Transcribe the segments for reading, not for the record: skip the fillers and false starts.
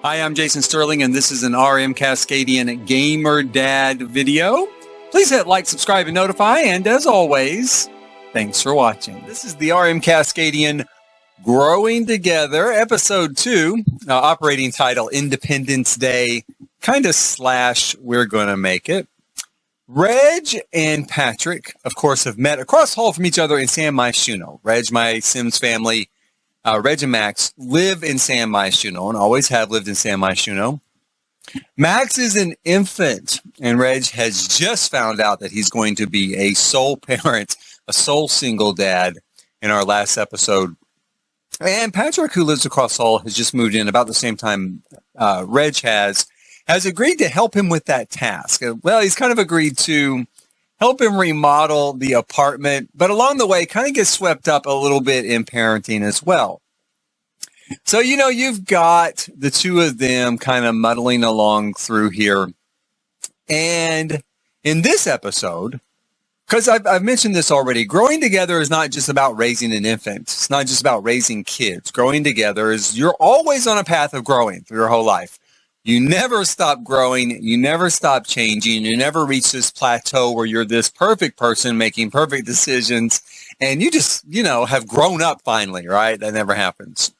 Hi, I'm Jason Sterling, and this is an RM Cascadian Gamer Dad video. Please hit like, subscribe, and notify, and as always, thanks for watching. This is the RM Cascadian Growing Together, Episode 2, operating title, Independence Day, / We're Gonna Make It. Reg and Patrick, of course, have met across the hall from each other in San Myshuno. Reg, my Sims family, Reg and Max live in San Myshuno and always have lived in San Myshuno. Max is an infant, and Reg has just found out that he's going to be a sole parent, a sole single dad in our last episode. And Patrick, who lives across the hall, has just moved in about the same time Reg has agreed to help him with that task. Well, he's kind of agreed to help him remodel the apartment, but along the way, kind of gets swept up a little bit in parenting as well. So, you've got the two of them kind of muddling along through here. And in this episode, because I've mentioned this already, growing together is not just about raising an infant. It's not just about raising kids. Growing together is you're always on a path of growing through your whole life. You never stop growing. You never stop changing. You never reach this plateau where you're this perfect person making perfect decisions. And you just, have grown up finally, right? That never happens.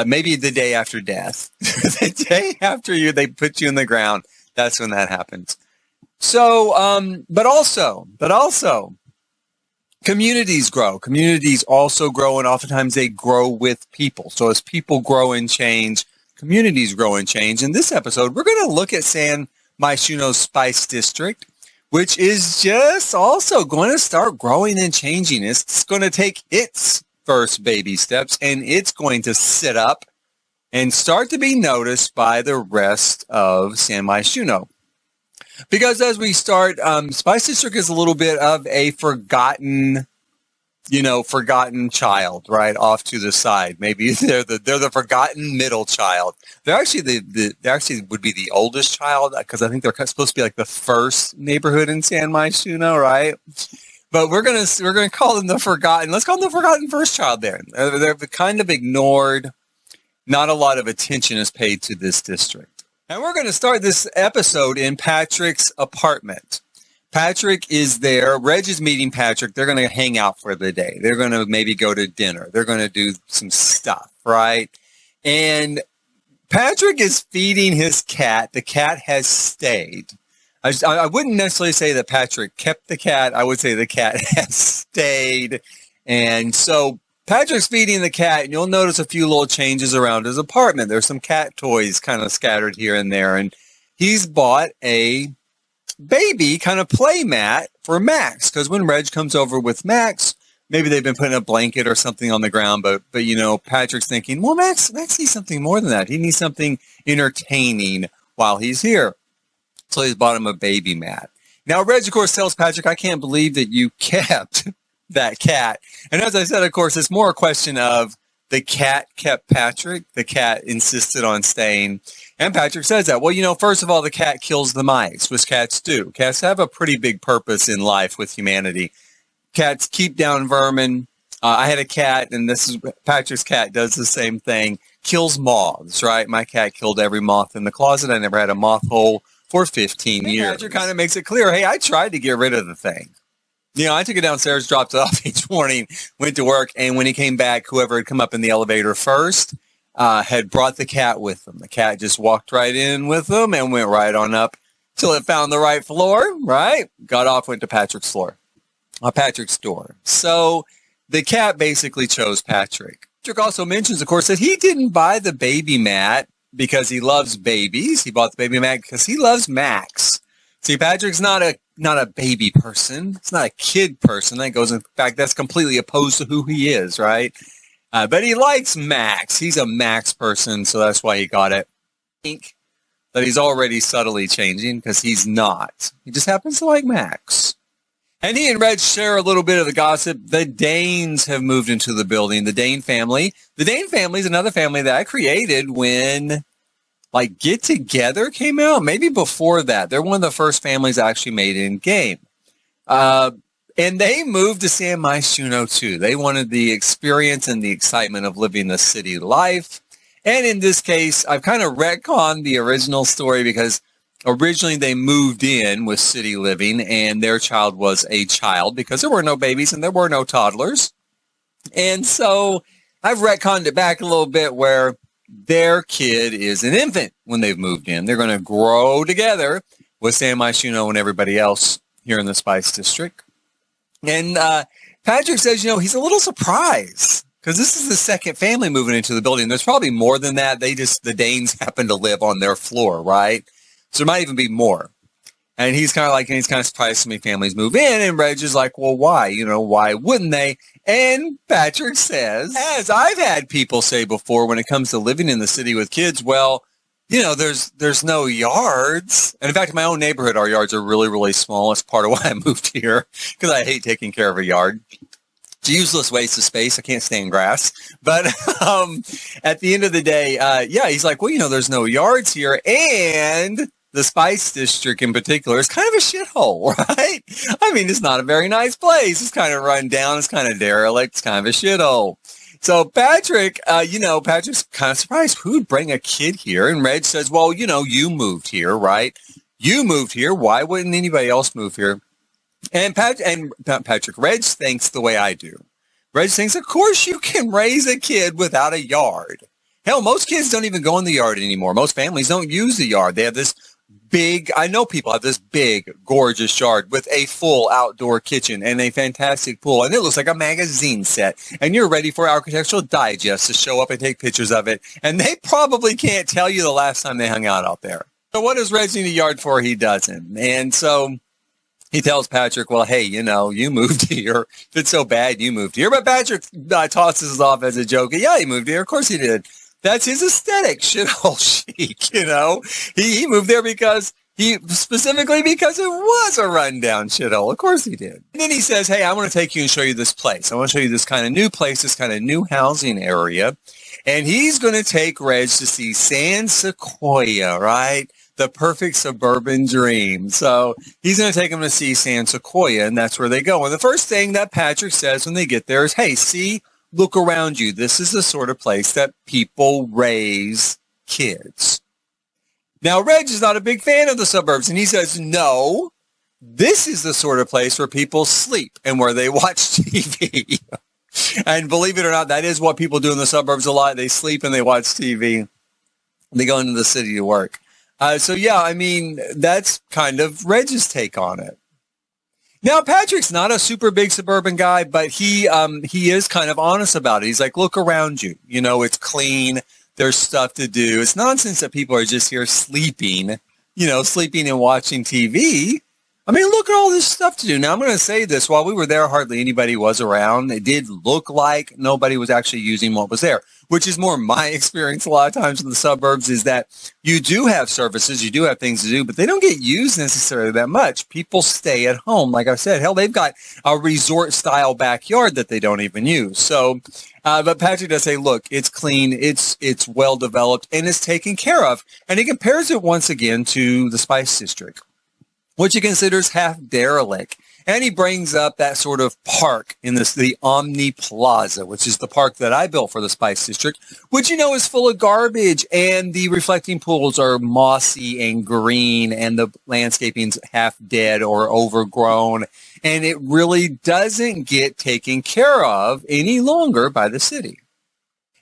Maybe the day after death. The day after they put you in the ground, that's when that happens. So, but also, communities grow. Communities also grow, and oftentimes they grow with people. So as people grow and change, communities grow and change. In this episode, we're going to look at San Myshuno's Spice District, which is just also going to start growing and changing. It's going to take its first baby steps, and it's going to sit up and start to be noticed by the rest of San Myshuno. Because as we start, Spice District is a little bit of a forgotten child, right off to the side. Maybe they're the forgotten middle child. They actually would be the oldest child, because I think they're supposed to be like the first neighborhood in San Myshuno, right? But we're gonna call them the forgotten. Let's call them the forgotten first child. They're kind of ignored. Not a lot of attention is paid to this district. And we're going to start this episode in Patrick's apartment. Patrick is there. Reg is meeting Patrick. They're going to hang out for the day. They're going to maybe go to dinner. They're going to do some stuff, right? And Patrick is feeding his cat. The cat has stayed. I wouldn't necessarily say that Patrick kept the cat. I would say the cat has stayed. And so Patrick's feeding the cat, and you'll notice a few little changes around his apartment. There's some cat toys kind of scattered here and there. And he's bought a baby kind of play mat for Max, because when Reg comes over with Max, maybe they've been putting a blanket or something on the ground, but Patrick's thinking, well, Max needs something more than that. He needs something entertaining while he's here. So he's bought him a baby mat. Now, Reg, of course, tells Patrick, I can't believe that you kept that cat. And as I said, of course, it's more a question of the cat kept Patrick. The cat insisted on staying. And Patrick says that, well, first of all, the cat kills the mice, which cats do. Cats have a pretty big purpose in life with humanity. Cats keep down vermin. I had a cat, and Patrick's cat does the same thing. Kills moths, right? My cat killed every moth in the closet. I never had a moth hole for 15 years. Patrick kind of makes it clear, hey, I tried to get rid of the thing. I took it downstairs, dropped it off each morning, went to work, and when he came back, whoever had come up in the elevator first had brought the cat with them. The cat just walked right in with them and went right on up till it found the right floor, right? Got off, went to Patrick's door. So the cat basically chose Patrick. Patrick also mentions, of course, that he didn't buy the baby mat because he loves babies. He bought the baby mat because he loves Max. See, Patrick's not a baby person. It's not a kid person. In fact, that's completely opposed to who he is, right? But he likes Max. He's a Max person, so that's why he got it. I think that he's already subtly changing because he's not. He just happens to like Max. And he and Reg share a little bit of the gossip. The Danes have moved into the building. The Dane family. The Dane family is another family that I created when Get Together came out. Maybe before that. They're one of the first families I actually made in game. And they moved to San Myshuno too. They wanted the experience and the excitement of living the city life. And in this case, I've kind of retconned the original story because originally they moved in with city living and their child was a child because there were no babies and there were no toddlers. And so I've retconned it back a little bit where their kid is an infant when they've moved in. They're going to grow together with San Myshuno and everybody else here in the Spice District. And Patrick says, he's a little surprised because this is the second family moving into the building. There's probably more than that. The Danes happen to live on their floor, right? So there might even be more. And he's kind of surprised so many families move in. And Reg is like, well, why? Why wouldn't they? And Patrick says, as I've had people say before, when it comes to living in the city with kids, well, there's no yards. And in fact, in my own neighborhood, our yards are really, really small. It's part of why I moved here because I hate taking care of a yard. It's a useless waste of space. I can't stand grass. But at the end of the day, he's like, well, there's no yards here. And the Spice District in particular is kind of a shithole, right? I mean, it's not a very nice place. It's kind of run down. It's kind of derelict. It's kind of a shithole. So Patrick, Patrick's kind of surprised. Who'd bring a kid here? And Reg says, well, you moved here, right? You moved here. Why wouldn't anybody else move here? And Patrick, Reg thinks the way I do. Reg thinks, of course you can raise a kid without a yard. Hell, most kids don't even go in the yard anymore. Most families don't use the yard. They have this I know people have this big, gorgeous yard with a full outdoor kitchen and a fantastic pool. And it looks like a magazine set. And you're ready for Architectural Digest to show up and take pictures of it. And they probably can't tell you the last time they hung out there. So what does Reg need a yard for? He doesn't. And so he tells Patrick, well, hey, you moved here. If it's so bad, you moved here. But Patrick tosses it off as a joke. Yeah, he moved here. Of course he did. That's his aesthetic, shithole chic, He moved there because it was a rundown shithole. Of course he did. And then he says, hey, I want to take you and show you this place. I want to show you this kind of new place, this kind of new housing area. And he's going to take Reg to see San Sequoia, right? The perfect suburban dream. So he's going to take him to see San Sequoia, and that's where they go. And the first thing that Patrick says when they get there is, hey, look around you. This is the sort of place that people raise kids. Now, Reg is not a big fan of the suburbs, and he says, no, this is the sort of place where people sleep and where they watch TV. And believe it or not, that is what people do in the suburbs a lot. They sleep and they watch TV. They go into the city to work. That's kind of Reg's take on it. Now, Patrick's not a super big suburban guy, but he is kind of honest about it. He's like, look around you. It's clean. There's stuff to do. It's nonsense that people are just here sleeping and watching TV. Look at all this stuff to do. Now, I'm going to say this. While we were there, hardly anybody was around. It did look like nobody was actually using what was there, which is more my experience a lot of times in the suburbs is that you do have services, you do have things to do, but they don't get used necessarily that much. People stay at home. Like I said, hell, they've got a resort-style backyard that they don't even use. So, but Patrick does say, look, it's clean, it's well-developed, and it's taken care of. And he compares it once again to the Spice District, which he considers half derelict. And he brings up that sort of park in the Omni Plaza, which is the park that I built for the Spice District, which, is full of garbage. And the reflecting pools are mossy and green, and the landscaping's half dead or overgrown. And it really doesn't get taken care of any longer by the city.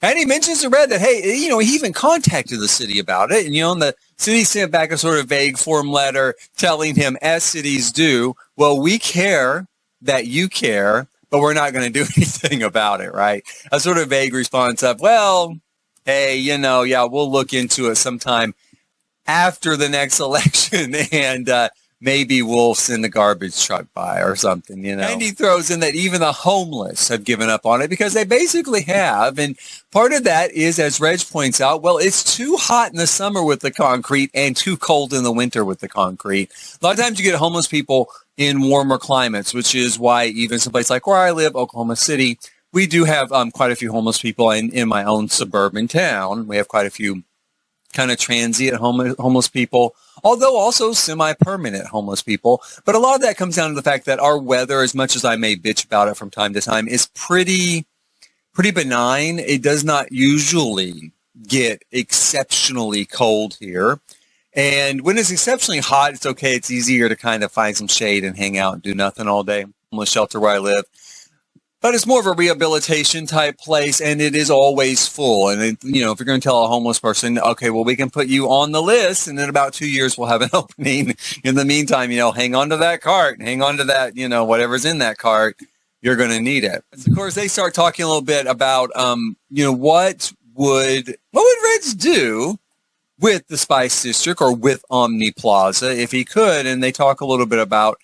And he mentions to Red that, hey, he even contacted the city about it. And, and the city sent back a sort of vague form letter telling him, as cities do, well, we care that you care, but we're not going to do anything about it, right? A sort of vague response of, well, hey, we'll look into it sometime after the next election and maybe we'll send the garbage truck by or something, And he throws in that even the homeless have given up on it because they basically have. And part of that is, as Reg points out, well, it's too hot in the summer with the concrete and too cold in the winter with the concrete. A lot of times you get homeless people in warmer climates, which is why even someplace like where I live, Oklahoma City, we do have quite a few homeless people in my own suburban town. We have quite a few kind of transient homeless people, although also semi-permanent homeless people. But a lot of that comes down to the fact that our weather, as much as I may bitch about it from time to time, is pretty benign. It does not usually get exceptionally cold here. And when it's exceptionally hot, it's okay. It's easier to kind of find some shade and hang out and do nothing all day. Homeless shelter where I live. But it's more of a rehabilitation type place, and it is always full. And, if you're going to tell a homeless person, okay, well, we can put you on the list, and in about 2 years, we'll have an opening. In the meantime, hang on to that cart, hang on to that, whatever's in that cart, you're going to need it. Of course, they start talking a little bit about, what would Reg do with the Spice District or with Omni Plaza if he could. And they talk a little bit about,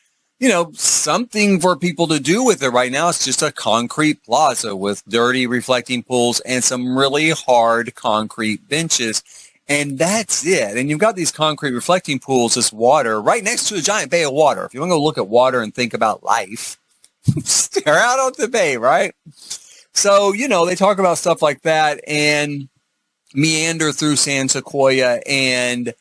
something for people to do with it. Right now, it's just a concrete plaza with dirty reflecting pools and some really hard concrete benches. And that's it. And you've got these concrete reflecting pools, this water, right next to a giant bay of water. If you want to go look at water and think about life, stare out on the bay, right? So, they talk about stuff like that and meander through San Sequoia. And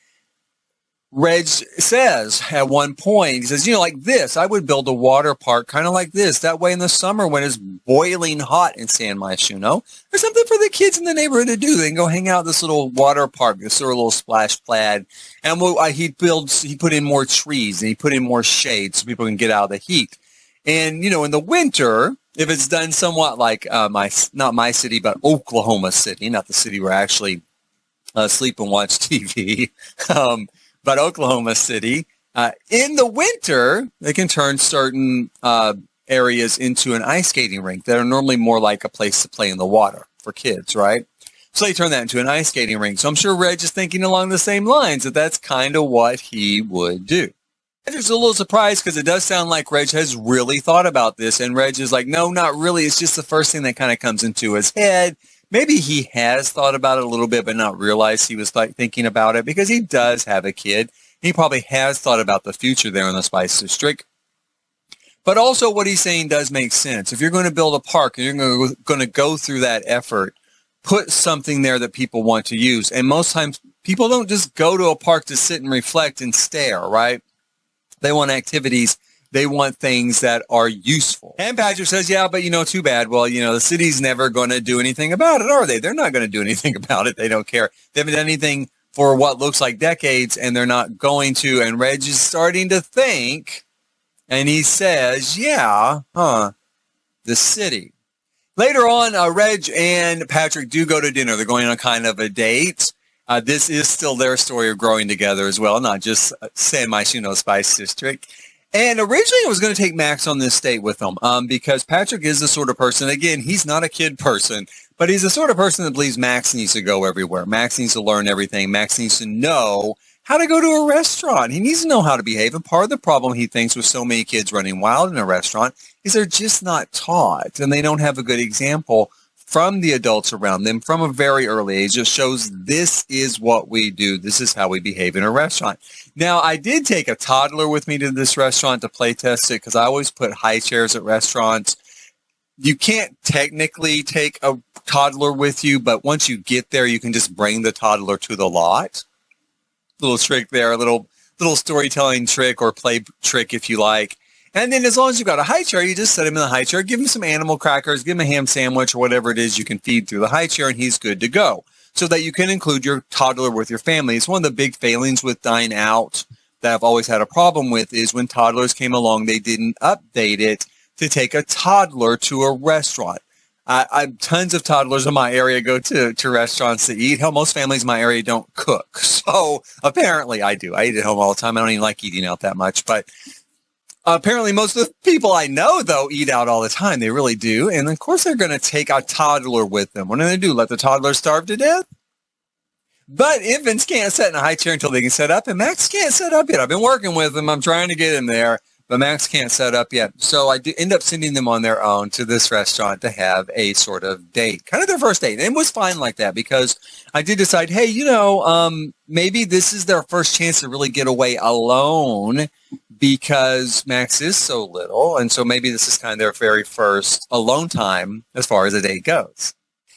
Reg says at one point, he says, like this, I would build a water park kind of like this. That way in the summer when it's boiling hot in San Myshuno, there's something for the kids in the neighborhood to do. They can go hang out at this little water park, this sort of little splash pad. And he put in more trees and he put in more shade so people can get out of the heat. And, in the winter, if it's done somewhat like not my city, but Oklahoma City, not the city where I actually sleep and watch TV, but Oklahoma City, in the winter, they can turn certain areas into an ice skating rink that are normally more like a place to play in the water for kids, right? So they turn that into an ice skating rink. So I'm sure Reg is thinking along the same lines that that's kind of what he would do. I'm just a little surprised because it does sound like Reg has really thought about this. And Reg is like, no, not really. It's just the first thing that kind of comes into his head. Maybe he has thought about it a little bit, but not realized he was thinking about it because he does have a kid. He probably has thought about the future there in the Spice District. But also what he's saying does make sense. If you're going to build a park and you're going to go through that effort, put something there that people want to use. And most times people don't just go to a park to sit and reflect and stare, right? They want activities. They want things that are useful. And Patrick says, yeah, but, too bad. Well, the city's never going to do anything about it, are they? They're not going to do anything about it. They don't care. They haven't done anything for what looks like decades, and they're not going to. And Reg is starting to think, and he says, the city. Later on, Reg and Patrick do go to dinner. They're going on kind of a date. This is still their story of growing together as well, not just San Myshuno Spice District. And originally I was going to take Max on this date with him because Patrick is the sort of person, again, he's not a kid person, but he's the sort of person that believes Max needs to go everywhere. Max needs to learn everything. Max needs to know how to go to a restaurant. He needs to know how to behave. And part of the problem he thinks with so many kids running wild in a restaurant is they're just not taught and they don't have a good example from the adults around them from a very early age. It shows this is what we do. This is how we behave in a restaurant. Now, I did take a toddler with me to this restaurant to play test it because I always put high chairs at restaurants. You can't technically take a toddler with you, but once you get there, you can just bring the toddler to the lot. Little trick there, a little storytelling trick or play trick if you like. And then as long as you've got a high chair, you just set him in the high chair, give him some animal crackers, give him a ham sandwich or whatever it is you can feed through the high chair, and he's good to go. So that you can include your toddler with your family. It's one of the big failings with Dine Out that I've always had a problem with is when toddlers came along, they didn't update it to take a toddler to a restaurant. Tons of toddlers in my area go to restaurants to eat. Hell, most families in my area don't cook. So apparently I do. I eat at home all the time. I don't even like eating out that much, but apparently most of the people I know, though, eat out all the time. They really do. And, of course, they're going to take a toddler with them. What do they do? Let the toddler starve to death? But infants can't sit in a high chair until they can set up, and Max can't set up yet. I've been working with him. I'm trying to get him there, but Max can't set up yet. So I end up sending them on their own to this restaurant to have a sort of date, kind of their first date. And it was fine like that because I did decide, hey, maybe this is their first chance to really get away alone because Max is so little, and so maybe this is kind of their very first alone time as far as a date goes.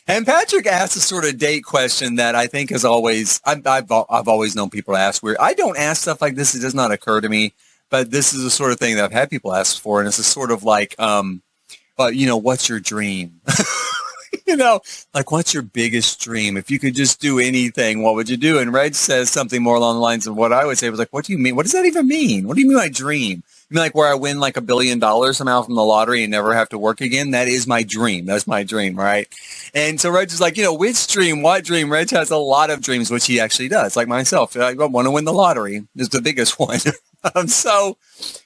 And Patrick asked a sort of date question that I think is always, I've always known people to ask weird. I don't ask stuff like this. It does not occur to me, but this is the sort of thing that I've had people ask for, and it's a sort of like, what's your dream? you know, like, what's your biggest dream? If you could just do anything, what would you do? And Reg says something more along the lines of what I would say. It was like, what do you mean? What does that even mean? What do you mean by dream? You mean like where I win like $1 billion somehow from the lottery and never have to work again? That is my dream. That's my dream, right? And so Reg is like, which dream, what dream? Reg has a lot of dreams, which he actually does, like myself. I want to win the lottery is the biggest one. So,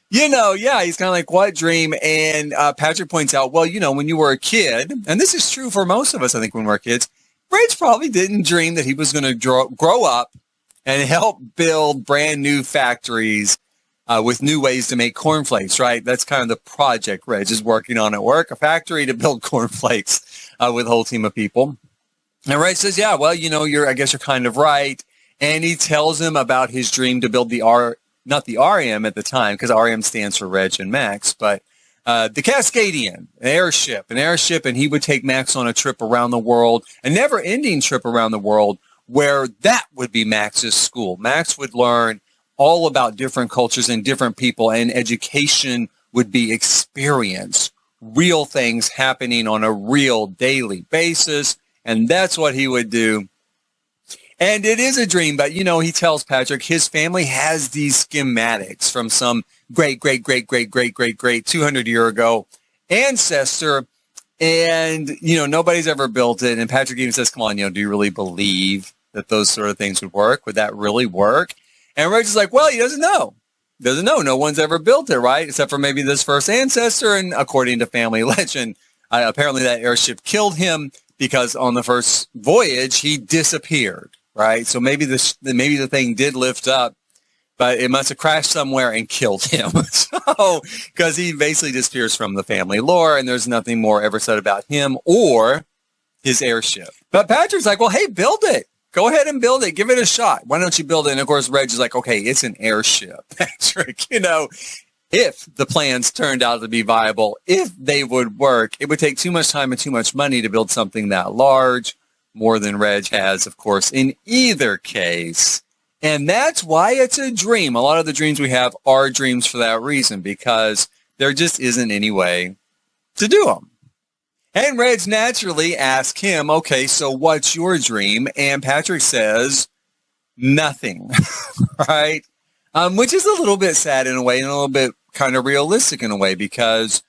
yeah, he's kind of like, what dream? And Patrick points out, well, when you were a kid, and this is true for most of us, I think, when we're kids, Reg probably didn't dream that he was going to grow up and help build brand new factories with new ways to make cornflakes, right? That's kind of the project Reg is working on at work, a factory to build cornflakes with a whole team of people. And Reg says, yeah, well, I guess you're kind of right. And he tells him about his dream to build not the REM at the time, because REM stands for Reg and Max, but the Cascadian, an airship, and he would take Max on a trip around the world, a never-ending trip around the world, where that would be Max's school. Max would learn all about different cultures and different people, and education would be experience, real things happening on a real daily basis, and that's what he would do. And it is a dream, but, he tells Patrick his family has these schematics from some great 200-year ago ancestor, and, nobody's ever built it. And Patrick even says, come on, do you really believe that those sort of things would work? Would that really work? And Reg is like, well, he doesn't know. No one's ever built it, right? Except for maybe this first ancestor. And according to family legend, apparently that airship killed him because on the first voyage, he disappeared, right? So maybe the thing did lift up, but it must have crashed somewhere and killed him. So, because he basically disappears from the family lore, and there's nothing more ever said about him or his airship. But Patrick's like, well, hey, build it. Go ahead and build it. Give it a shot. Why don't you build it? And of course, Reg is like, okay, it's an airship, Patrick. If the plans turned out to be viable, if they would work, it would take too much time and too much money to build something that large, more than Reg has, of course, in either case. And that's why it's a dream. A lot of the dreams we have are dreams for that reason, because there just isn't any way to do them. And Reg naturally asks him, okay, so what's your dream? And Patrick says, nothing, right? Which is a little bit sad in a way and a little bit kind of realistic in a way, because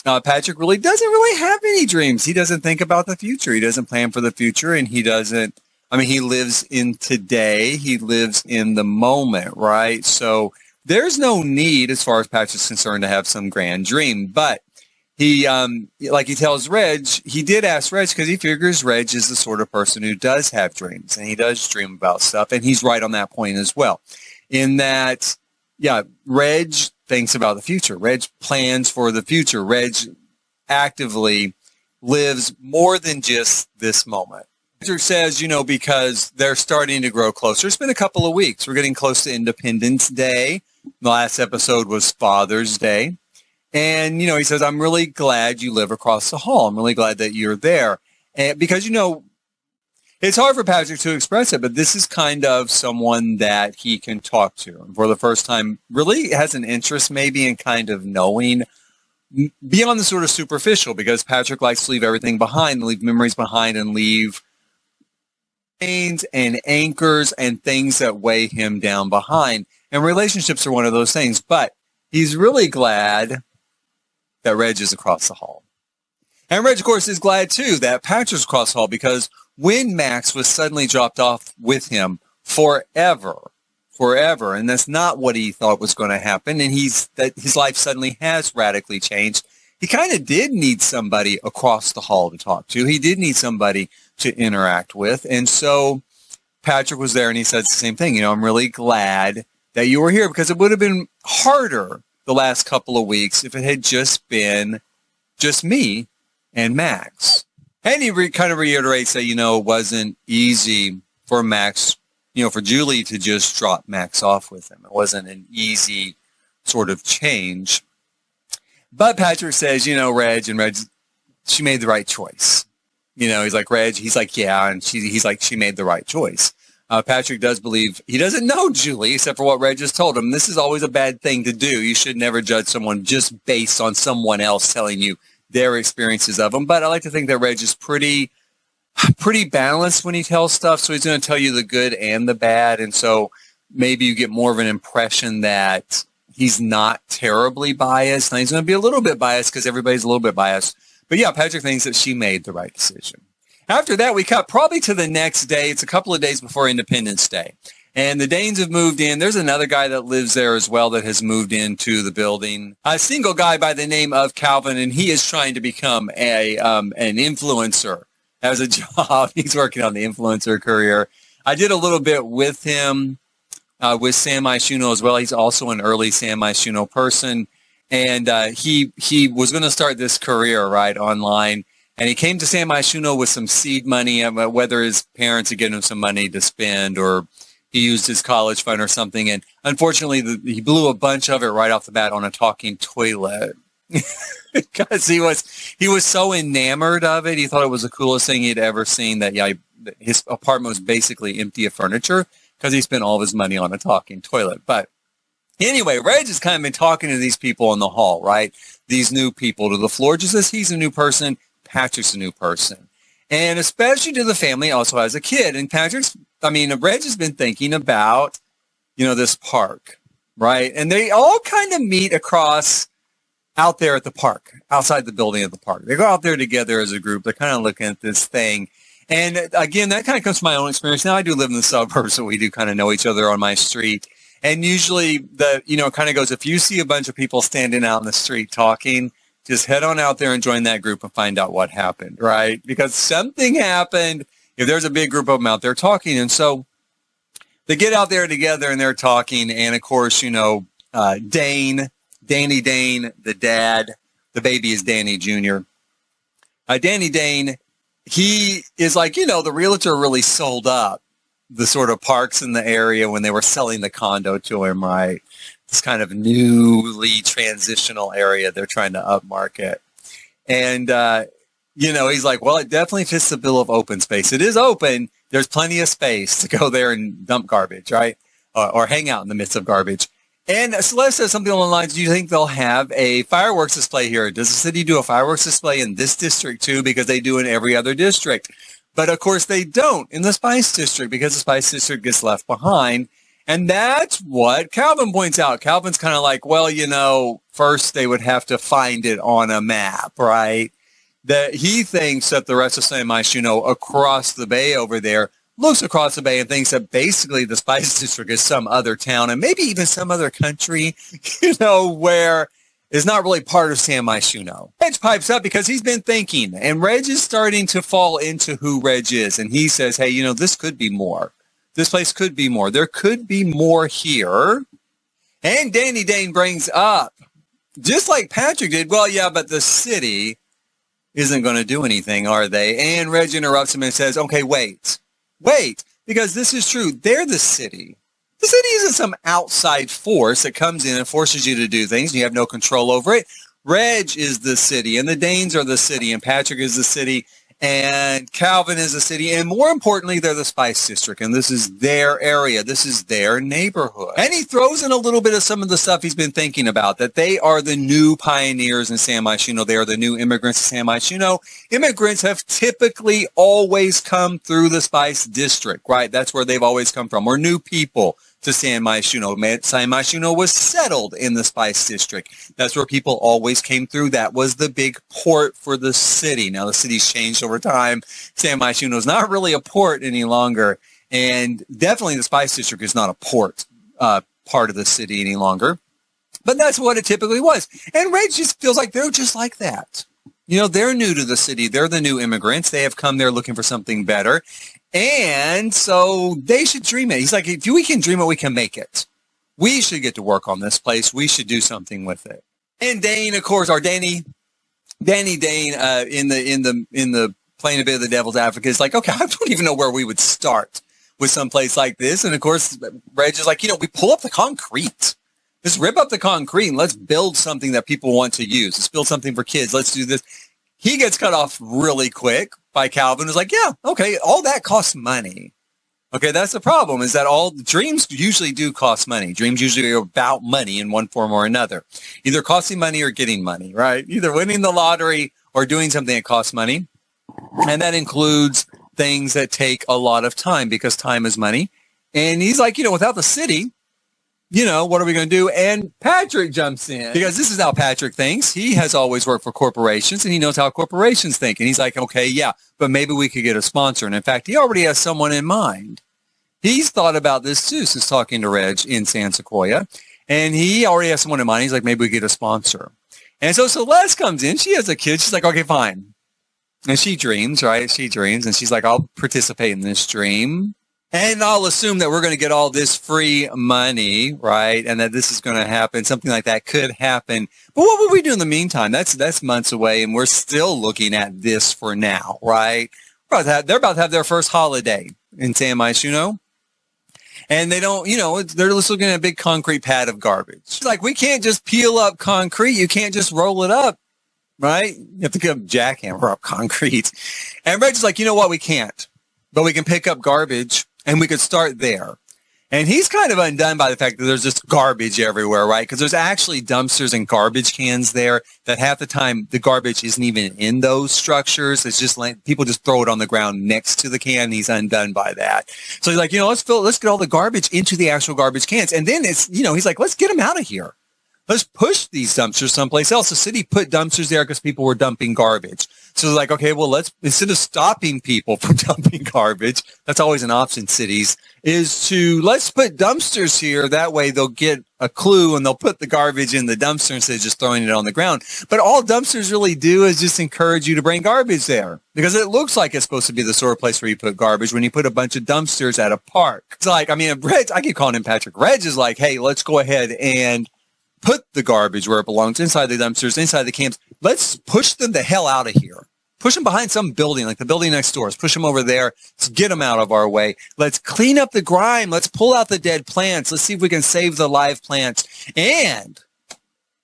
Patrick really doesn't really have any dreams. He doesn't think about the future. He doesn't plan for the future, and he lives in today. He lives in the moment, right? So there's no need, as far as Patrick's concerned, to have some grand dream. But he, like he tells Reg, he did ask Reg because he figures Reg is the sort of person who does have dreams, and he does dream about stuff, and he's right on that point as well. In that, yeah, Reg thinks about the future. Reg plans for the future. Reg actively lives more than just this moment. Patrick says, because they're starting to grow closer. It's been a couple of weeks. We're getting close to Independence Day. The last episode was Father's Day. And, he says, I'm really glad you live across the hall. I'm really glad that you're there. And because, it's hard for Patrick to express it, but this is kind of someone that he can talk to. And for the first time, really has an interest maybe in kind of knowing beyond the sort of superficial, because Patrick likes to leave everything behind, leave memories behind, and leave chains and anchors and things that weigh him down behind. And relationships are one of those things. But he's really glad that Reg is across the hall. And Reg, of course, is glad, too, that Patrick's across the hall, because when Max was suddenly dropped off with him forever, and that's not what he thought was going to happen, and that his life suddenly has radically changed, he kind of did need somebody across the hall to talk to. He did need somebody to interact with. And so Patrick was there, and he said the same thing. I'm really glad that you were here, because it would have been harder the last couple of weeks if it had just been just me and Max. And he kind of reiterates that, it wasn't easy for Max, for Julie to just drop Max off with him. It wasn't an easy sort of change. But Patrick says, Reg, she made the right choice. He's like, Reg, he's like, yeah, and he's like, she made the right choice. Patrick does believe he doesn't know Julie, except for what Reg just told him. This is always a bad thing to do. You should never judge someone just based on someone else telling you their experiences of them. But I like to think that Reg is pretty balanced when he tells stuff. So he's going to tell you the good and the bad. And so maybe you get more of an impression that he's not terribly biased. Now he's going to be a little bit biased because everybody's a little bit biased. But yeah, Patrick thinks that she made the right decision. After that, we cut probably to the next day. It's a couple of days before Independence Day. And the Danes have moved in. There's another guy that lives there as well that has moved into the building. A single guy by the name of Calvin, and he is trying to become an influencer as a job. He's working on the influencer career. I did a little bit with him with San Myshuno as well. He's also an early San Myshuno person. And he was going to start this career, right, online. And he came to San Myshuno with some seed money, whether his parents had given him some money to spend or he used his college fund or something. And unfortunately, he blew a bunch of it right off the bat on a talking toilet because he was so enamored of it. He thought it was the coolest thing he'd ever seen that, yeah, his apartment was basically empty of furniture because he spent all of his money on a talking toilet. But anyway, Reg has kind of been talking to these people in the hall, right? These new people to the floor, just as he's a new person, Patrick's a new person. And especially to the family also has a kid. And Reg has been thinking about, this park, right? And they all kind of meet across out there at the park, outside the building of the park. They go out there together as a group. They're kind of looking at this thing. And again, that kind of comes from my own experience. Now I do live in the suburbs, so we do kind of know each other on my street. And usually it kind of goes, if you see a bunch of people standing out in the street talking, just head on out there and join that group and find out what happened, right? Because something happened if there's a big group of them out there talking. And so they get out there together and they're talking. And of course, Danny Dane, the dad, the baby is Danny Jr. Danny Dane, he is like, the realtor really sold up the sort of parks in the area when they were selling the condo to him, right? This kind of newly transitional area they're trying to upmarket. And, he's like, well, it definitely fits the bill of open space. It is open. There's plenty of space to go there and dump garbage, right? Or hang out in the midst of garbage. And Celeste says something along the lines, do you think they'll have a fireworks display here? Does the city do a fireworks display in this district too? Because they do in every other district. But of course they don't in the Spice District because the Spice District gets left behind. And that's what Calvin points out. Calvin's kind of like, well, first they would have to find it on a map, right? That he thinks that the rest of San Myshuno across the bay over there looks across the bay and thinks that basically the Spice District is some other town and maybe even some other country, where is not really part of San Myshuno. Reg pipes up because he's been thinking, and Reg is starting to fall into who Reg is. And he says, hey, this could be more. This place could be more. There could be more here. And Danny Dane brings up, just like Patrick did, well, yeah, but the city isn't going to do anything, are they? And Reg interrupts him and says, okay, wait, because this is true. They're the city. The city isn't some outside force that comes in and forces you to do things and you have no control over it. Reg is the city, and the Danes are the city, and Patrick is the city, and Calvin is the city, and more importantly, they're the Spice District, and this is their area. This is their neighborhood. And he throws in a little bit of some of the stuff he's been thinking about, that they are the new pioneers in San Myshuno. They are the new immigrants in San Myshuno. Immigrants have typically always come through the Spice District, right? That's where they've always come from, or new people to San Myshuno. San Myshuno was settled in the Spice District. That's where people always came through. That was the big port for the city. Now, the city's changed over time. San Myshuno is not really a port any longer. And definitely the Spice District is not a port part of the city any longer. But that's what it typically was. And Reg just feels like they're just like that. They're new to the city. They're the new immigrants. They have come there looking for something better. And so they should dream it. He's like, if we can dream it, we can make it. We should get to work on this place. We should do something with it. And Dane, of course, or Danny Dane, in the playing a bit of the devil's advocate, is like, okay, I don't even know where we would start with some place like this. And of course, Reg is like, we pull up the concrete. Just rip up the concrete and let's build something that people want to use. Let's build something for kids. Let's do this. He gets cut off really quick by Calvin, who's like, yeah, okay, all that costs money. Okay, that's the problem, is that all dreams usually do cost money. Dreams usually are about money in one form or another, either costing money or getting money, right? Either winning the lottery or doing something that costs money. And that includes things that take a lot of time, because time is money. And he's like, without the city, what are we going to do? And Patrick jumps in, because this is how Patrick thinks. He has always worked for corporations, and he knows how corporations think. And he's like, okay, yeah, but maybe we could get a sponsor. And in fact, he already has someone in mind. He's thought about this too, since talking to Reg in San Sequoia. And he already has someone in mind. He's like, maybe we get a sponsor. And so Celeste comes in. She has a kid. She's like, okay, fine. And she dreams, right? She dreams. And she's like, I'll participate in this dream. And I'll assume that we're going to get all this free money, right? And that this is going to happen. Something like that could happen. But what will we do in the meantime? That's months away. And we're still looking at this for now, right? They're about to have their first holiday in San Sequoia. And they don't, they're just looking at a big concrete pad of garbage. It's like, we can't just peel up concrete. You can't just roll it up, right? You have to get a jackhammer up concrete. And Reg's like, you know what? We can't. But we can pick up garbage, and we could start there. And he's kind of undone by the fact that there's just garbage everywhere, right? Because there's actually dumpsters and garbage cans there that half the time the garbage isn't even in those structures. It's just like people just throw it on the ground next to the can. He's undone by that. So he's like, let's get all the garbage into the actual garbage cans. And then it's, he's like, let's get them out of here. Let's push these dumpsters someplace else. The city put dumpsters there because people were dumping garbage. So they're like, okay, well, instead of stopping people from dumping garbage, that's always an option, cities, let's put dumpsters here. That way they'll get a clue and they'll put the garbage in the dumpster instead of just throwing it on the ground. But all dumpsters really do is just encourage you to bring garbage there, because it looks like it's supposed to be the sort of place where you put garbage when you put a bunch of dumpsters at a park. It's like, Reg, I keep calling him Patrick. Reg is like, hey, let's go ahead and put the garbage where it belongs, inside the dumpsters, inside the camps. Let's push them the hell out of here. Push them behind some building, like the building next door. Let's push them over there. Let's get them out of our way. Let's clean up the grime. Let's pull out the dead plants. Let's see if we can save the live plants. And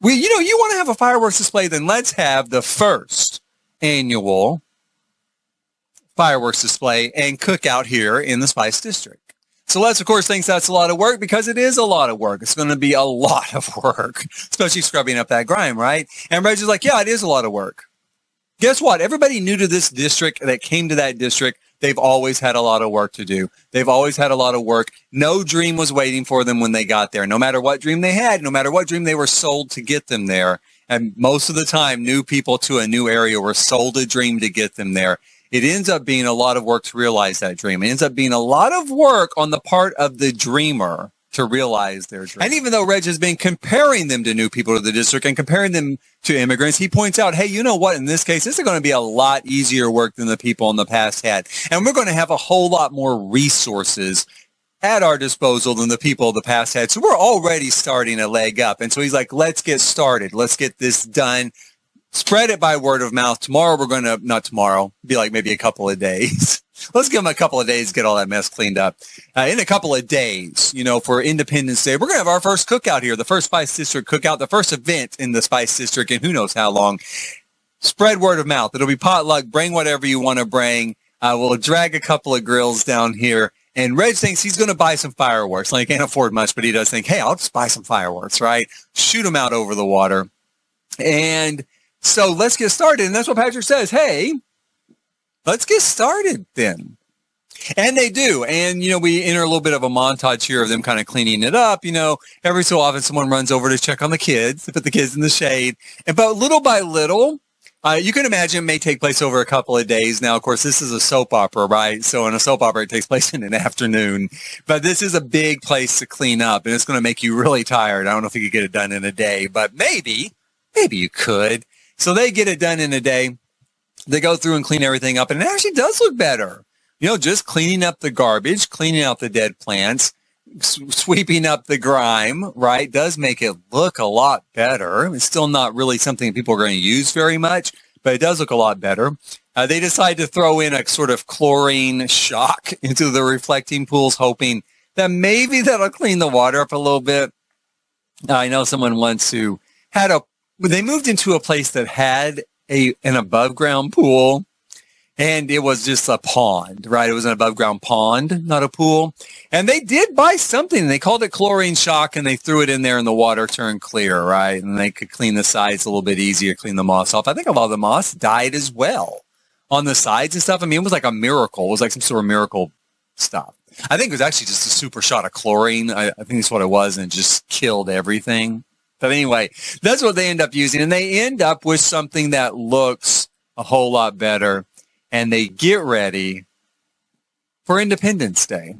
you want to have a fireworks display, then let's have the first annual fireworks display and cookout here in the Spice District. Celeste, of course, thinks that's a lot of work, because it is a lot of work. It's going to be a lot of work, especially scrubbing up that grime, right? And Reg is like, yeah, it is a lot of work. Guess what? Everybody new to this district that came to that district, they've always had a lot of work to do. They've always had a lot of work. No dream was waiting for them when they got there. No matter what dream they had, no matter what dream they were sold to get them there. And most of the time, new people to a new area were sold a dream to get them there. It ends up being a lot of work to realize that dream. It ends up being a lot of work on the part of the dreamer to realize their dream. And even though Reg has been comparing them to new people to the district and comparing them to immigrants, he points out, hey, you know what? In this case, this is going to be a lot easier work than the people in the past had. And we're going to have a whole lot more resources at our disposal than the people of the past had. So we're already starting a leg up. And so he's like, let's get started. Let's get this done. Spread it by word of mouth. Tomorrow not tomorrow, be like maybe a couple of days. Let's give them a couple of days to get all that mess cleaned up. In a couple of days, for Independence Day, we're going to have our first cookout here, the first Spice District cookout, the first event in the Spice District in who knows how long. Spread word of mouth. It'll be potluck. Bring whatever you want to bring. We'll drag a couple of grills down here. And Reg thinks he's going to buy some fireworks. Like, he can't afford much, but he does think, hey, I'll just buy some fireworks, right? Shoot them out over the water. And so let's get started. And that's what Patrick says. Hey, let's get started then. And they do. And, we enter a little bit of a montage here of them kind of cleaning it up. Every so often someone runs over to check on the kids, to put the kids in the shade. But little by little, you can imagine it may take place over a couple of days. Now, of course, this is a soap opera, right? So in a soap opera, it takes place in an afternoon. But this is a big place to clean up, and it's going to make you really tired. I don't know if you could get it done in a day, but maybe you could. So they get it done in a day. They go through and clean everything up, and it actually does look better. Just cleaning up the garbage, cleaning out the dead plants, sweeping up the grime, right, does make it look a lot better. It's still not really something people are going to use very much, but it does look a lot better. They decide to throw in a sort of chlorine shock into the reflecting pools, hoping that maybe that'll clean the water up a little bit. I know someone once who they moved into a place that had an above ground pool, And it was just a pond, right? It was an above ground pond, not a pool. And they did buy something. They called it chlorine shock, and they threw it in there and the water turned clear, right? And they could clean the sides a little bit easier, clean the moss off. I think a lot of the moss died as well on the sides and stuff. I mean, it was like a miracle. It was like some sort of miracle stuff. I think it was actually just a super shot of chlorine. I think that's what it was, and it just killed everything. But anyway, that's what they end up using. And they end up with something that looks a whole lot better. And they get ready for Independence Day.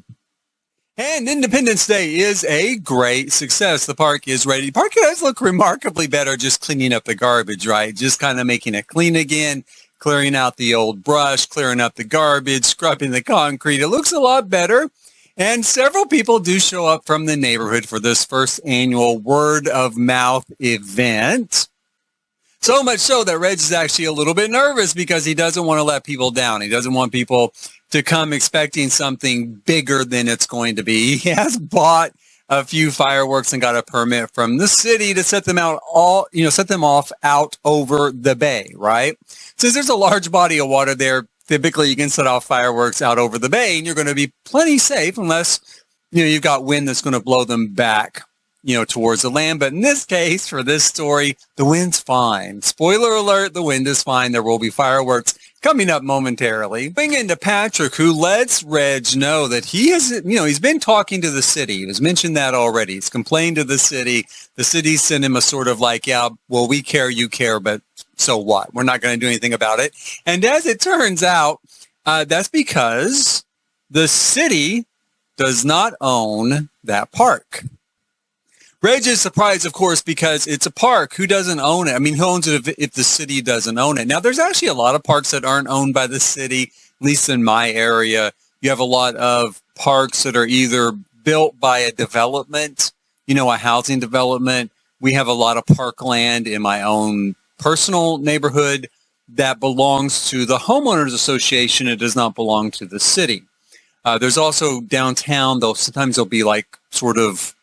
And Independence Day is a great success. The park is ready. The park does look remarkably better just cleaning up the garbage, right? Just kind of making it clean again, clearing out the old brush, clearing up the garbage, scrubbing the concrete. It looks a lot better. And several people do show up from the neighborhood for this first annual word of mouth event. So much so that Reg is actually a little bit nervous because he doesn't want to let people down. He doesn't want people to come expecting something bigger than it's going to be. He has bought a few fireworks and got a permit from the city to set them off out over the bay, right? Since there's a large body of water there, typically you can set off fireworks out over the bay and you're going to be plenty safe unless, you've got wind that's going to blow them back towards the land. But in this case, for this story, the wind's fine. Spoiler alert, the wind is fine. There will be fireworks coming up momentarily. Bring into Patrick, who lets Reg know that he has, he's been talking to the city. He's mentioned that already. He's complained to the city. The city sent him a sort of like, yeah, well, we care, you care, but so what? We're not going to do anything about it. And as it turns out, that's because the city does not own that park. Reg is surprised, of course, because it's a park. Who doesn't own it? I mean, who owns it if the city doesn't own it? Now, there's actually a lot of parks that aren't owned by the city, at least in my area. You have a lot of parks that are either built by a development, a housing development. We have a lot of parkland in my own personal neighborhood that belongs to the homeowners association. It does not belong to the city. There's also downtown, though sometimes there'll be like sort of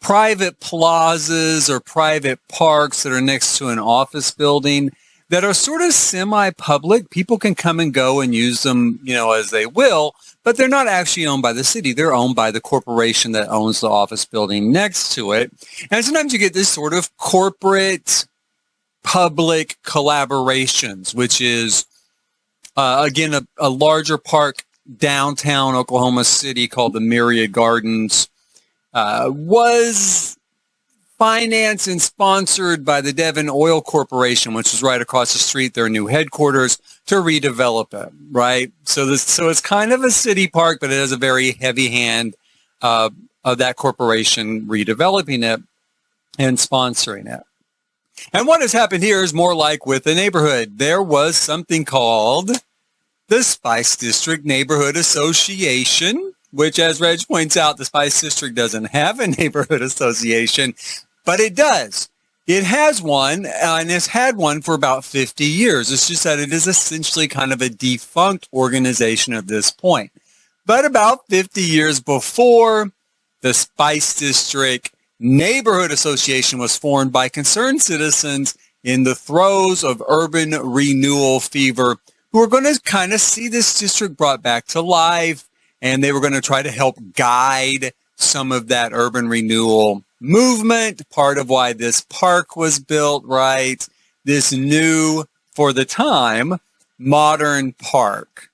private plazas or private parks that are next to an office building that are sort of semi-public. People can come and go and use them, as they will, but they're not actually owned by the city. They're owned by the corporation that owns the office building next to it. And sometimes you get this sort of corporate public collaborations, which is, again, a larger park downtown Oklahoma City called the Myriad Gardens was financed and sponsored by the Devon Oil Corporation, which is right across the street, their new headquarters, to redevelop it, right? So it's kind of a city park, but it has a very heavy hand of that corporation redeveloping it and sponsoring it. And what has happened here is more like with the neighborhood. There was something called the Spice District Neighborhood Association, which, as Reg points out, the Spice District doesn't have a neighborhood association, but it does. It has one, and it's had one for about 50 years. It's just that it is essentially kind of a defunct organization at this point. But about 50 years before, the Spice District Neighborhood Association was formed by concerned citizens in the throes of urban renewal fever who were going to kind of see this district brought back to life, and they were going to try to help guide some of that urban renewal movement, part of why this park was built, right? This new, for the time, modern park.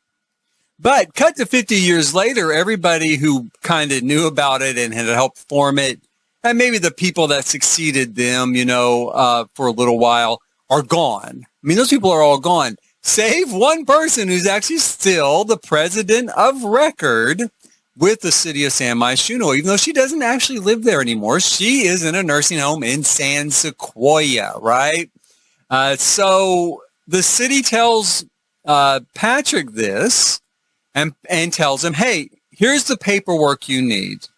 But cut to 50 years later, everybody who kind of knew about it and had helped form it, and maybe the people that succeeded them, for a little while, are gone. I mean, those people are all gone, save one person who's actually still the president of record with the city of San Sequoia, even though she doesn't actually live there anymore. She is in a nursing home in San Sequoia, right? So the city tells Patrick this and tells him, hey, here's the paperwork you need.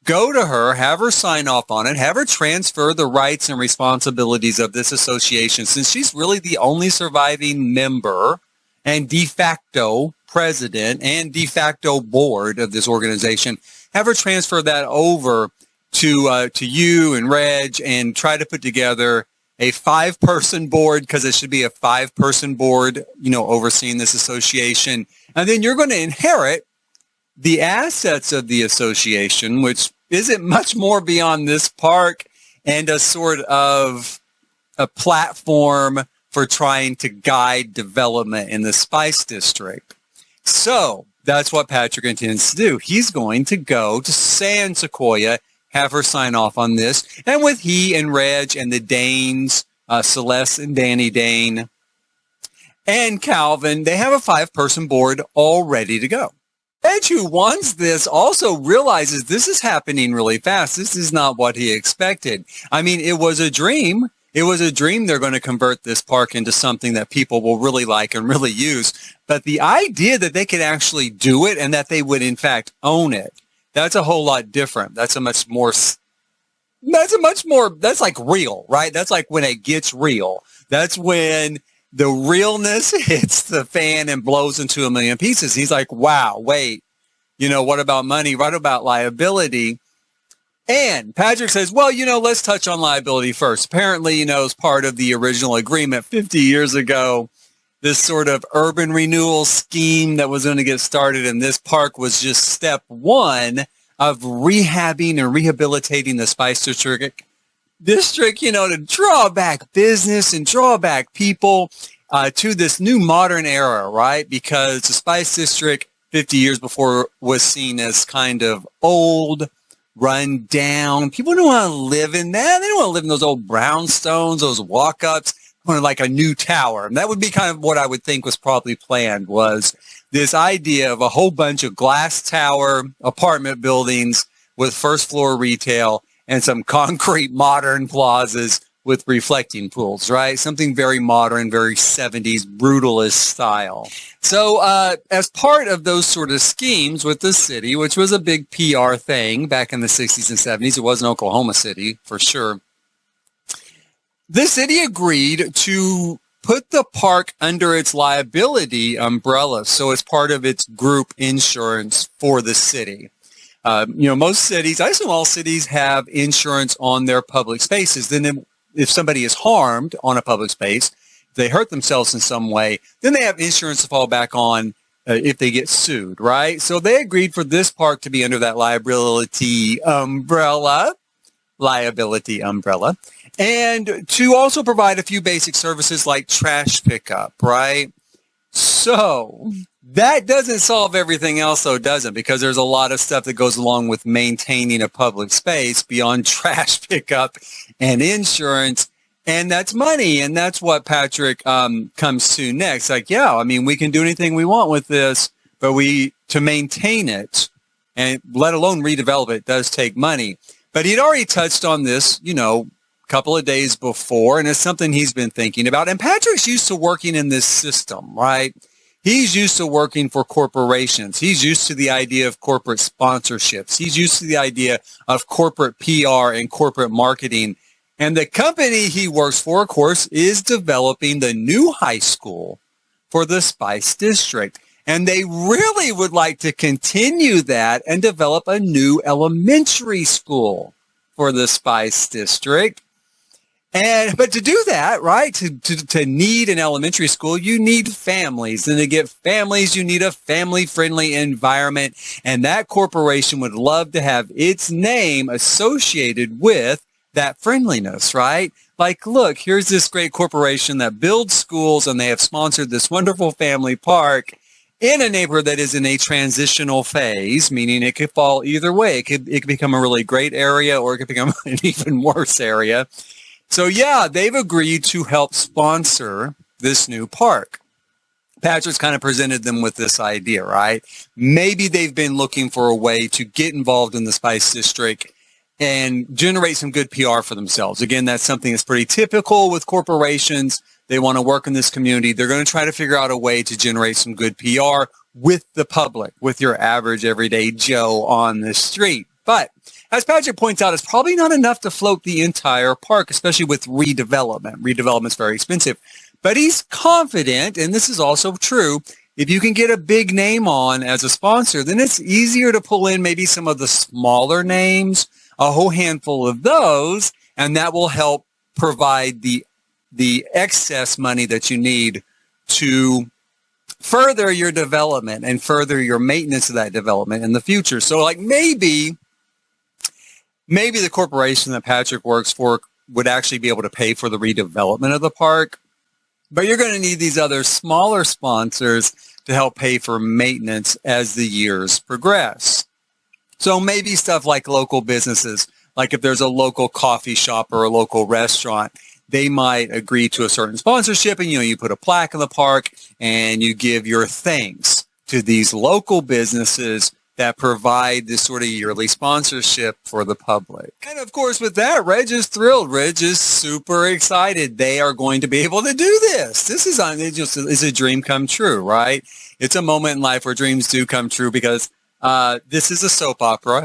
Go to her, have her sign off on it, have her transfer the rights and responsibilities of this association, since she's really the only surviving member and de facto president and de facto board of this organization. Have her transfer that over to you and Reg and try to put together a 5-person board, because it should be a 5-person board, overseeing this association. And then you're going to inherit the assets of the association, which isn't much more beyond this park and a sort of a platform for trying to guide development in the Spice District. So that's what Patrick intends to do. He's going to go to San Sequoia, have her sign off on this, and with he and Reg and the Danes, Celeste and Danny Dane, and Calvin, they have a 5-person board all ready to go. Reg, who wants this, also realizes this is happening really fast. This is not what he expected. I mean, it was a dream. It was a dream they're going to convert this park into something that people will really like and really use. But the idea that they could actually do it and that they would, in fact, own it, that's a whole lot different. That's like real, right? That's like when it gets real. That's when the realness hits the fan and blows into a million pieces. He's like, wow, wait, what about money? What about liability? And Patrick says, well, let's touch on liability first. Apparently, as part of the original agreement 50 years ago, this sort of urban renewal scheme that was going to get started in this park was just step one of rehabbing and rehabilitating the Spice District, to draw back business and draw back people to this new modern era, right? Because the Spice District 50 years before was seen as kind of old, run down. People don't want to live in that. They don't want to live in those old brownstones, those walk-ups. They want like a new tower. And that would be kind of what I would think was probably planned, was this idea of a whole bunch of glass tower apartment buildings with first floor retail and some concrete modern plazas with reflecting pools, right? Something very modern, very 70s brutalist style. So as part of those sort of schemes with the city, which was a big PR thing back in the 60s and 70s, it was in Oklahoma City for sure, the city agreed to put the park under its liability umbrella. So as part of its group insurance for the city. Most cities, I assume all cities, have insurance on their public spaces. Then if somebody is harmed on a public space, if they hurt themselves in some way, then they have insurance to fall back on if they get sued, right? So they agreed for this park to be under that liability umbrella, and to also provide a few basic services like trash pickup, right? So that doesn't solve everything else, though, does it? Because there's a lot of stuff that goes along with maintaining a public space beyond trash pickup and insurance, and that's money, and that's what Patrick comes to next. Like, yeah, I mean, we can do anything we want with this, but to maintain it, and let alone redevelop it, does take money. But he'd already touched on this, a couple of days before, and it's something he's been thinking about. And Patrick's used to working in this system, right? He's used to working for corporations. He's used to the idea of corporate sponsorships. He's used to the idea of corporate PR and corporate marketing. And the company he works for, of course, is developing the new high school for the Spice District. And they really would like to continue that and develop a new elementary school for the Spice District. But to do that, right, to need an elementary school, you need families. And to get families, you need a family-friendly environment. And that corporation would love to have its name associated with that friendliness, right? Like, look, here's this great corporation that builds schools, and they have sponsored this wonderful family park in a neighborhood that is in a transitional phase, meaning it could fall either way. It could become a really great area, or it could become an even worse area. So yeah, they've agreed to help sponsor this new park. Patrick's kind of presented them with this idea, right? Maybe they've been looking for a way to get involved in the Spice District and generate some good PR for themselves. Again, that's something that's pretty typical with corporations. They want to work in this community. They're going to try to figure out a way to generate some good PR with the public, with your average everyday Joe on the street. But as Patrick points out, it's probably not enough to float the entire park, especially with redevelopment. Redevelopment's very expensive. But he's confident, and this is also true, if you can get a big name on as a sponsor, then it's easier to pull in maybe some of the smaller names, a whole handful of those, and that will help provide the excess money that you need to further your development and further your maintenance of that development in the future. So like maybe the corporation that Patrick works for would actually be able to pay for the redevelopment of the park, but you're going to need these other smaller sponsors to help pay for maintenance as the years progress. So maybe stuff like local businesses, like if there's a local coffee shop or a local restaurant, they might agree to a certain sponsorship, and you put a plaque in the park and you give your thanks to these local businesses that provide this sort of yearly sponsorship for the public. And of course, with that, Reg is thrilled. Reg is super excited. They are going to be able to do this. This is a dream come true, right? It's a moment in life where dreams do come true because this is a soap opera.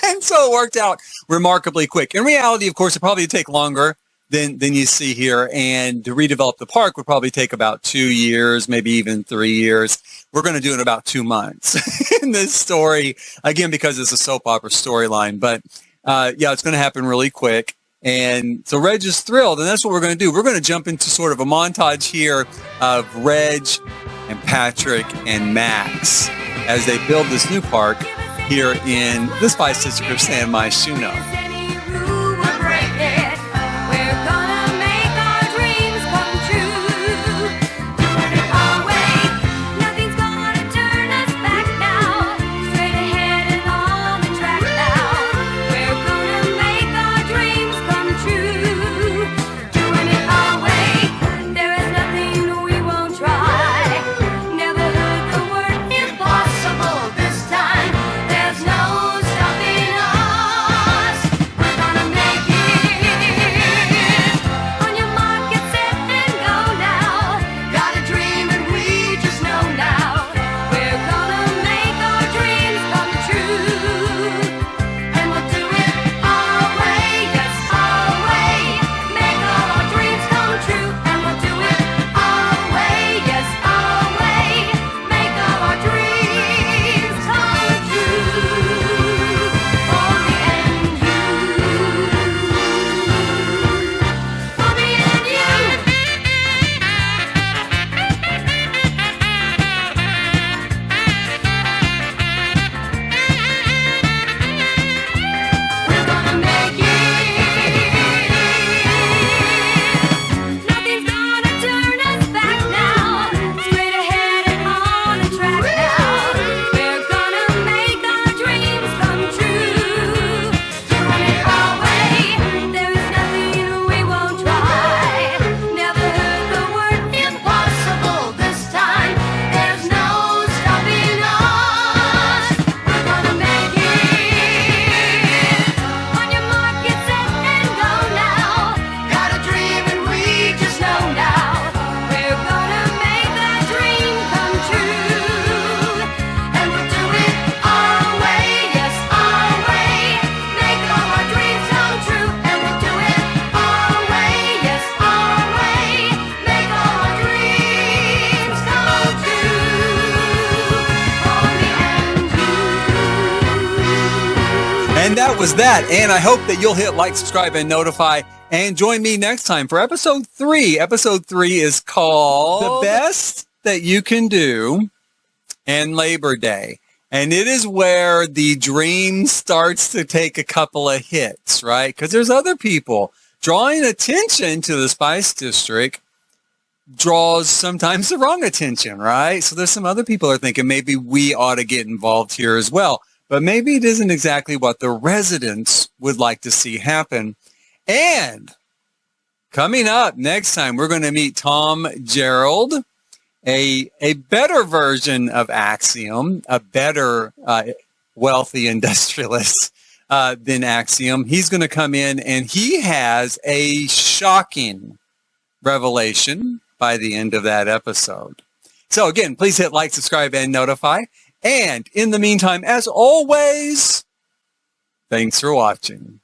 And so it worked out remarkably quick. In reality, of course, it probably take longer than you see here. And to redevelop the park would probably take about 2 years, maybe even 3 years. We're going to do it in about 2 months in this story, again, because it's a soap opera storyline. But yeah, it's going to happen really quick. And so Reg is thrilled, and that's what we're going to do. We're going to jump into sort of a montage here of Reg and Patrick and Max as they build this new park here in the Spice District of San Sequoia. And that was that. And I hope that you'll hit like, subscribe, and notify. And join me next time for episode 3. Episode 3 is called The Best That You Can Do and Labor Day. And it is where the dream starts to take a couple of hits, right? Because there's other people. Drawing attention to the Spice District draws sometimes the wrong attention, right? So there's some other people are thinking maybe we ought to get involved here as well. But maybe it isn't exactly what the residents would like to see happen. And coming up next time, we're going to meet Tom Gerald, a better version of Axiom, a better wealthy industrialist than Axiom. He's going to come in and he has a shocking revelation by the end of that episode. So again, please hit like, subscribe, and notify. And in the meantime, as always, thanks for watching.